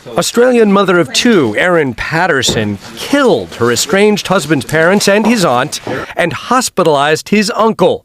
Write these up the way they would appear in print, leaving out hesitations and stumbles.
Australian mother of two, Erin Patterson, killed her estranged husband's parents and his aunt and hospitalized his uncle,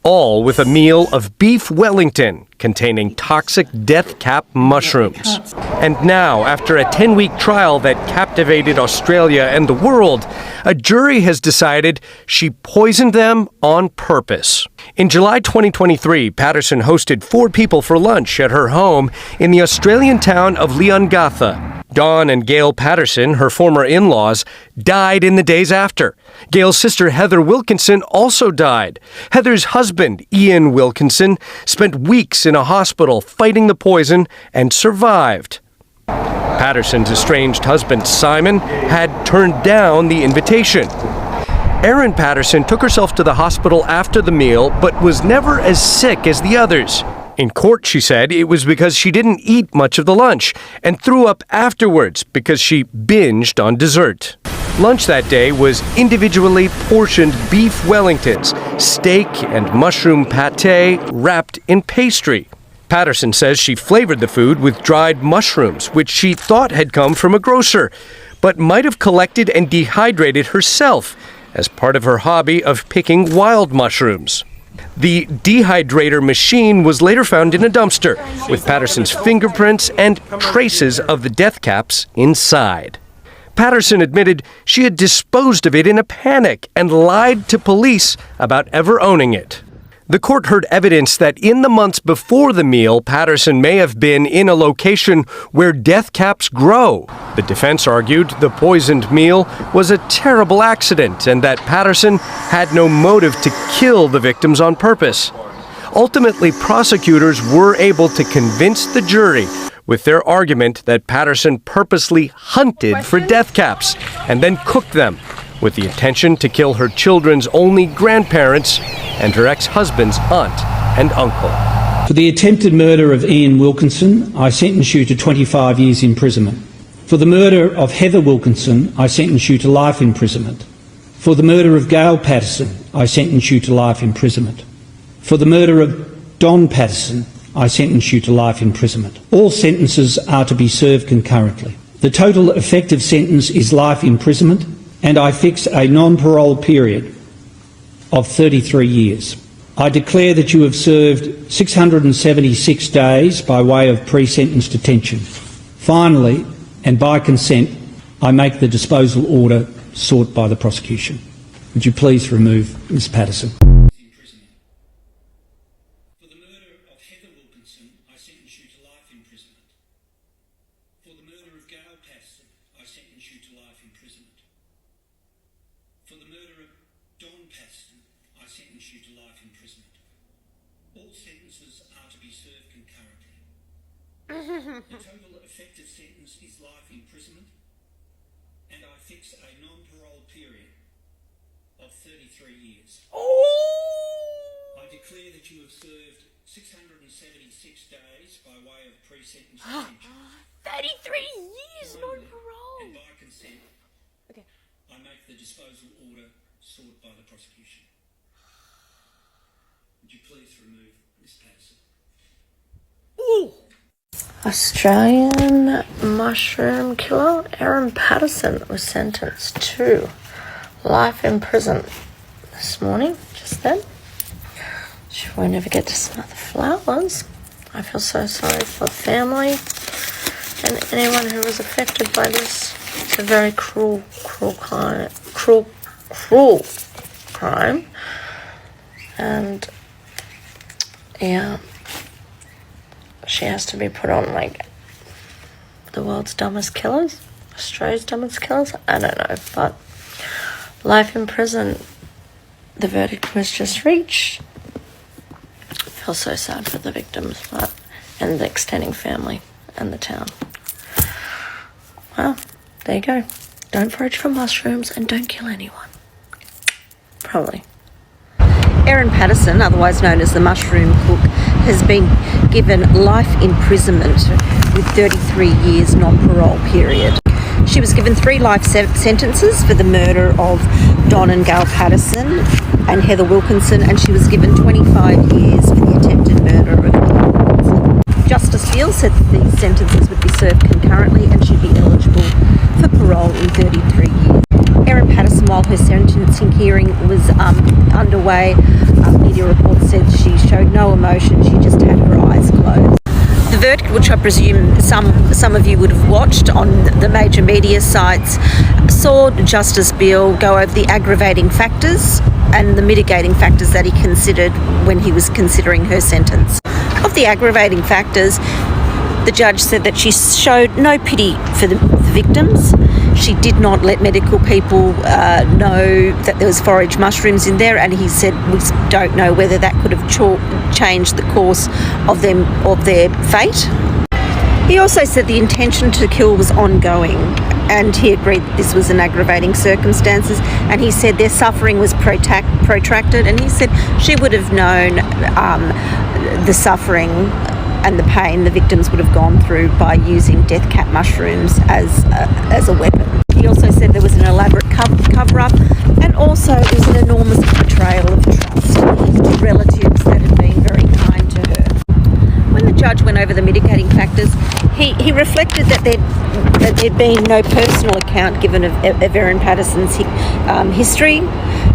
all with a meal of beef Wellington containing toxic death cap mushrooms. And now, after a 10-week trial that captivated Australia and the world, a jury has decided she poisoned them on purpose. In July 2023, Patterson hosted 4 people for lunch at her home in the Australian town of Leongatha. Dawn and Gail Patterson, her former in-laws, died in the days after. Gail's sister Heather Wilkinson also died. Heather's husband, Ian Wilkinson, spent weeks in a hospital fighting the poison and survived. Patterson's estranged husband, Simon, had turned down the invitation. Erin Patterson took herself to the hospital after the meal, but was never as sick as the others. In court, she said it was because she didn't eat much of the lunch and threw up afterwards because she binged on dessert. Lunch that day was individually portioned beef Wellingtons, steak and mushroom pate wrapped in pastry. Patterson says she flavored the food with dried mushrooms, which she thought had come from a grocer, but might have collected and dehydrated herself as part of her hobby of picking wild mushrooms. The dehydrator machine was later found in a dumpster, with Patterson's fingerprints and traces of the death caps inside. Patterson admitted she had disposed of it in a panic and lied to police about ever owning it. The court heard evidence that in the months before the meal, Patterson may have been in a location where death caps grow. The defense argued the poisoned meal was a terrible accident and that Patterson had no motive to kill the victims on purpose. Ultimately, prosecutors were able to convince the jury with their argument that Patterson purposely hunted for death caps and then cooked them, with the intention to kill her children's only grandparents and her ex-husband's aunt and uncle. For the attempted murder of Ian Wilkinson, I sentence you to 25 years imprisonment. For the murder of Heather Wilkinson, I sentence you to life imprisonment. For the murder of Gail Patterson, I sentence you to life imprisonment. For the murder of Don Patterson, I sentence you to life imprisonment. All sentences are to be served concurrently. The total effective sentence is life imprisonment, and I fix a non-parole period of 33 years. I declare that you have served 676 days by way of pre-sentence detention. Finally, and by consent, I make the disposal order sought by the prosecution. Would you please remove Ms. Patterson? For the murder of Heather Wilkinson, I sentence you to life imprisonment. For the murder of Gail Patterson, I sentence you to life imprisonment. For the murder of Don Patterson, I sentence you to life imprisonment. All sentences are to be served concurrently. The total effective sentence is life imprisonment, and I fix a non-parole period of 33 years. I declare that you have served 676 days by way of pre-sentence detention. 33 years, no parole. And by consent, Okay. I make the disposal order sought by the prosecution. Would you please remove Ms. Patterson? Australian mushroom killer Erin Patterson was sentenced to life in prison this morning, just then. She won't ever get to smell the flowers. I feel so sorry for the family and anyone who was affected by this. It's a very cruel crime. And yeah, she has to be put on like the world's dumbest killers, Australia's dumbest killers. I don't know, but life in prison. The verdict was just reached. I feel so sad for the victims, and the extending family and the town. Well, there you go. Don't forage for mushrooms and don't kill anyone. Probably. Erin Patterson, otherwise known as the Mushroom Cook, has been given life imprisonment with 33 years non-parole period. She was given 3 life sentences for the murder of Don and Gail Patterson and Heather Wilkinson, and she was given 25 years for the attempted murder of Ian Wilkinson. Justice Justice Beale said that these sentences would be served concurrently and she'd be eligible for parole in 33 years. Erin Patterson, while her sentencing hearing was underway, media reports said she showed no emotion, she just had her eyes closed. The verdict, which I presume some of you would have watched on the major media sites, saw Justice Beale go over the aggravating factors and the mitigating factors that he considered when he was considering her sentence. Of the aggravating factors, the judge said that she showed no pity for the victims. She did not let medical people know that there was forage mushrooms in there, and he said we don't know whether that could have changed the course of their fate. He also said the intention to kill was ongoing, and he agreed that this was an aggravating circumstances, and he said their suffering was protracted, and he said she would have known the suffering and the pain the victims would have gone through by using death cap mushrooms as a weapon. He also said there was an elaborate cover-up, and also it was an enormous betrayal of trust to relatives that had been very kind to her. When the judge went over the mitigating factors, he reflected that there'd been no personal account given of Erin Patterson's history,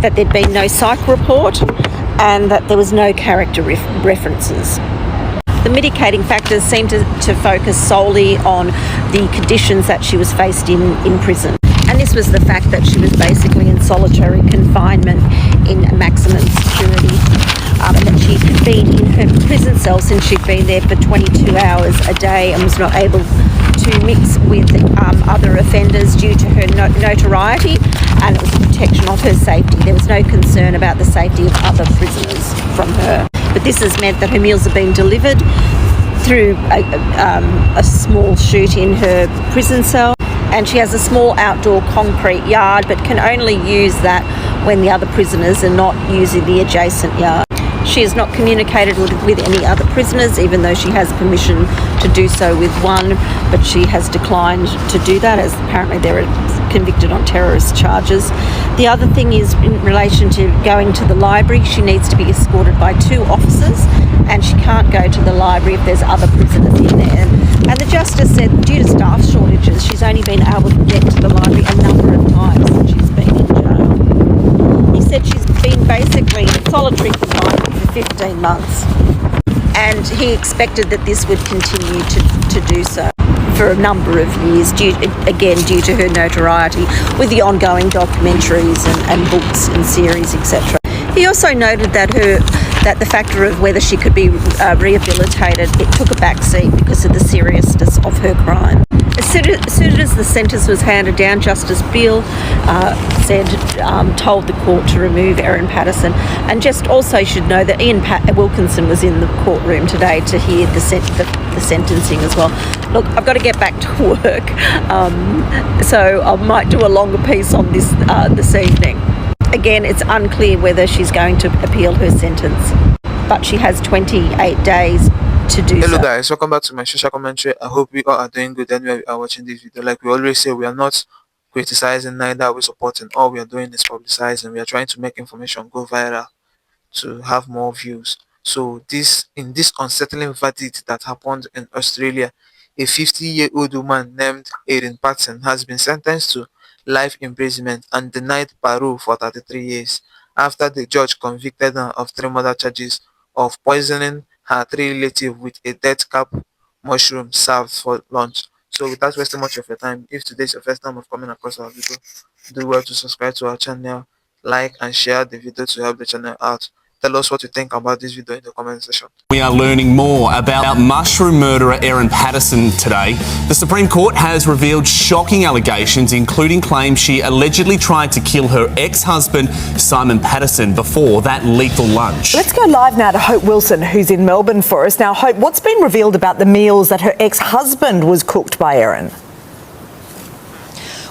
that there'd been no psych report, and that there was no character references. The mitigating factors seem to focus solely on the conditions that she was faced in prison. And this was the fact that she was basically in solitary confinement in maximum security, and that she'd been in her prison cell since she'd been there for 22 hours a day and was not able to mix with other offenders due to her notoriety, and it was a protection of her safety. There was no concern about the safety of other prisoners from her. But this has meant that her meals have been delivered through a small chute in her prison cell, and she has a small outdoor concrete yard but can only use that when the other prisoners are not using the adjacent yard. She has not communicated with any other prisoners, even though she has permission to do so with one, but she has declined to do that as apparently they're convicted on terrorist charges. The other thing is in relation to going to the library, she needs to be escorted by 2 officers, and she can't go to the library if there's other prisoners in there. And the Justice said due to staff shortages, she's only been able to get to the library a number of times since she's been in jail. He said she's been basically in solitary confinement for 15 months, and he expected that this would continue to do so for a number of years, due to her notoriety with the ongoing documentaries and books and series, etc. He also noted that the factor of whether she could be rehabilitated, it took a backseat because of the seriousness of her crime. As soon as the sentence was handed down, Justice Beale told the court to remove Erin Patterson, and just also should know that Erin Wilkinson was in the courtroom today to hear the sentencing as well. Look, I've got to get back to work, so I might do a longer piece on this evening. Again, it's unclear whether she's going to appeal her sentence, but she has 28 days to do Hello so. guys, welcome back to my social commentary. I hope we all are doing good anywhere you are watching this video. Like we always say, we are not criticizing, neither are we supporting. All we are doing is publicizing. We are trying to make information go viral to have more views. So in this unsettling verdict that happened in Australia, a 50-year-old woman named Erin Patterson has been sentenced to life imprisonment and denied parole for 33 years after the judge convicted her of 3 murder charges of poisoning her 3 relatives with a death cap mushroom served for lunch. So without wasting much of your time, if today is your first time of coming across our video, do well to subscribe to our channel, like and share the video to help the channel out. Tell us what you think about this video in the comment section. We are learning more about mushroom murderer Erin Patterson today. The Supreme Court has revealed shocking allegations, including claims she allegedly tried to kill her ex-husband, Simon Patterson, before that lethal lunch. Let's go live now to Hope Wilson, who's in Melbourne for us. Now, Hope, what's been revealed about the meals that her ex-husband was cooked by Erin?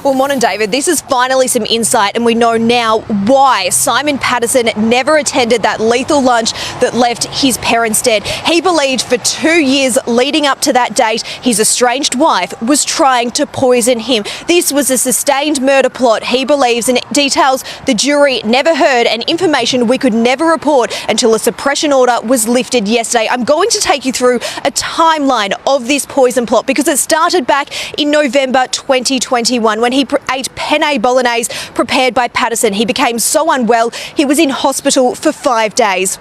Well, morning, David. This is finally some insight, and we know now why Simon Patterson never attended that lethal lunch that left his parents dead. He believed for 2 years leading up to that date, his estranged wife was trying to poison him. This was a sustained murder plot, he believes, and details the jury never heard and information we could never report until a suppression order was lifted yesterday. I'm going to take you through a timeline of this poison plot because it started back in November 2021 when he ate penne bolognese prepared by Patterson. He became so unwell, he was in hospital for 5 days.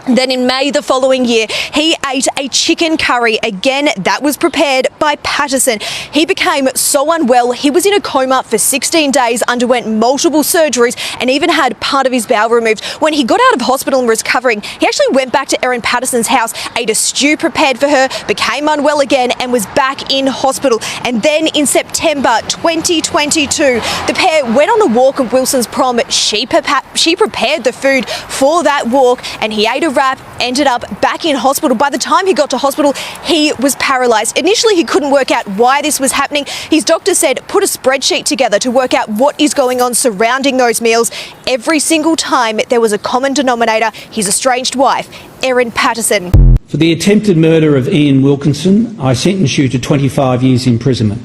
Then in May the following year, he ate a chicken curry. Again, that was prepared by Patterson. He became so unwell, he was in a coma for 16 days, underwent multiple surgeries, and even had part of his bowel removed. When he got out of hospital and was recovering, he actually went back to Erin Patterson's house, ate a stew prepared for her, became unwell again, and was back in hospital. And then in September 2022, the pair went on a walk at Wilson's prom. She prepared the food for that walk, and he ate a wrap, ended up back in hospital. By the time he got to hospital, he was paralysed. Initially, he couldn't work out why this was happening. His doctor said, put a spreadsheet together to work out what is going on surrounding those meals. Every single time, there was a common denominator, his estranged wife, Erin Patterson. For the attempted murder of Ian Wilkinson, I sentence you to 25 years imprisonment.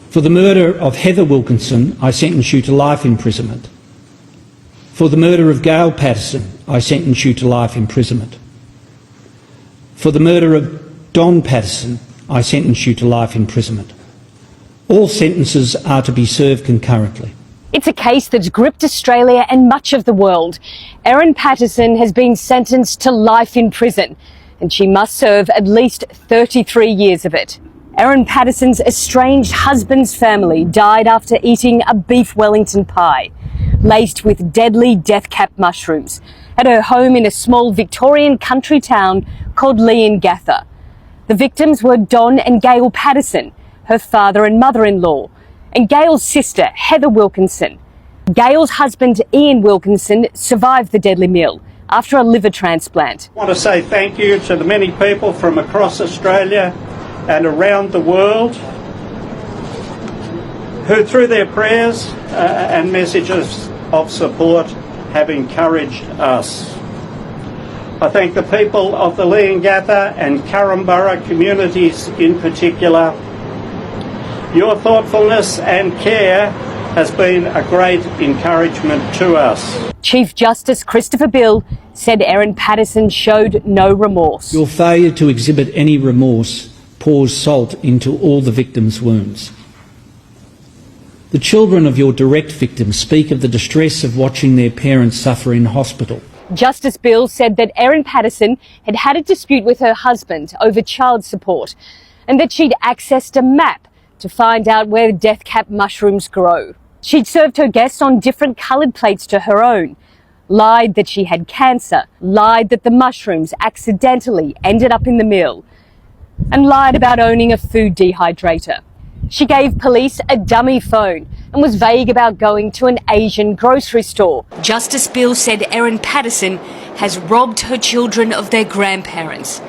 For the murder of Heather Wilkinson, I sentence you to life imprisonment. For the murder of Gail Patterson, I sentence you to life imprisonment. For the murder of Don Patterson, I sentence you to life imprisonment. All sentences are to be served concurrently. It's a case that's gripped Australia and much of the world. Erin Patterson has been sentenced to life in prison, and she must serve at least 33 years of it. Erin Patterson's estranged husband's family died after eating a beef Wellington pie, laced with deadly death-cap mushrooms, at her home in a small Victorian country town called Leongatha. The victims were Don and Gail Patterson, her father and mother-in-law, and Gail's sister, Heather Wilkinson. Gail's husband, Ian Wilkinson, survived the deadly meal after a liver transplant. I want to say thank you to the many people from across Australia and around the world who, through their prayers and messages of support, have encouraged us. I thank the people of the Leongatha and Carrumbara communities in particular. Your thoughtfulness and care has been a great encouragement to us. Chief Justice Christopher Bill said Erin Patterson showed no remorse. Your failure to exhibit any remorse pours salt into all the victims' wounds. The children of your direct victims speak of the distress of watching their parents suffer in hospital. Justice Bill said that Erin Patterson had had a dispute with her husband over child support and that she'd accessed a map to find out where death-cap mushrooms grow. She'd served her guests on different coloured plates to her own, lied that she had cancer, lied that the mushrooms accidentally ended up in the meal, and lied about owning a food dehydrator. She gave police a dummy phone and was vague about going to an Asian grocery store. Justice Bill said Erin Patterson has robbed her children of their grandparents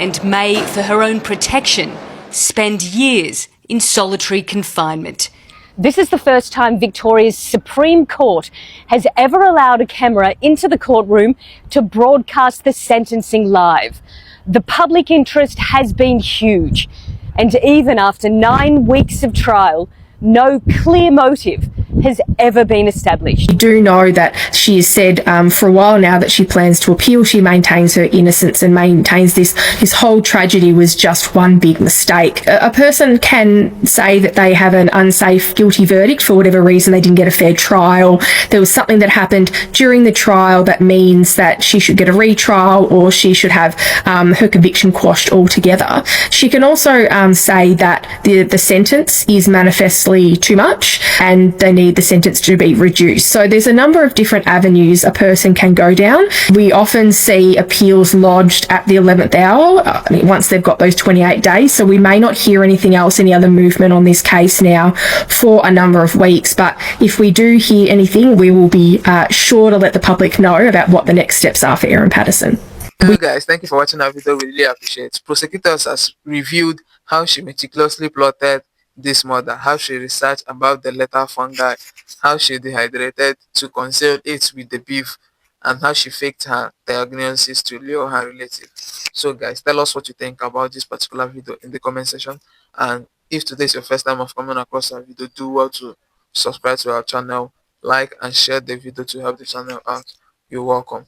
and may, for her own protection, spend years in solitary confinement. This is the first time Victoria's Supreme Court has ever allowed a camera into the courtroom to broadcast the sentencing live. The public interest has been huge, and even after 9 weeks of trial, no clear motive has ever been established. We do know that she has said for a while now that she plans to appeal. She maintains her innocence and maintains this whole tragedy was just one big mistake. A person can say that they have an unsafe guilty verdict for whatever reason, they didn't get a fair trial. There was something that happened during the trial that means that she should get a retrial or she should have her conviction quashed altogether. She can also say that the sentence is manifestly too much and they need the sentence to be reduced. So there's a number of different avenues a person can go down. We often see appeals lodged at the 11th hour, once they've got those 28 days. So we may not hear anything else, any other movement on this case now for a number of weeks. But if we do hear anything, we will be sure to let the public know about what the next steps are for Erin Patterson. Hello guys, thank you for watching our video. We really appreciate it. Prosecutors has reviewed how she meticulously plotted this murder, how she researched about the lethal fungi, how she dehydrated to conceal it with the beef, and how she faked her diagnosis to lure her relative. So guys, tell us what you think about this particular video in the comment section. And if today is your first time of coming across our video, do well to subscribe to our channel, like and share the video to help the channel out. You're welcome.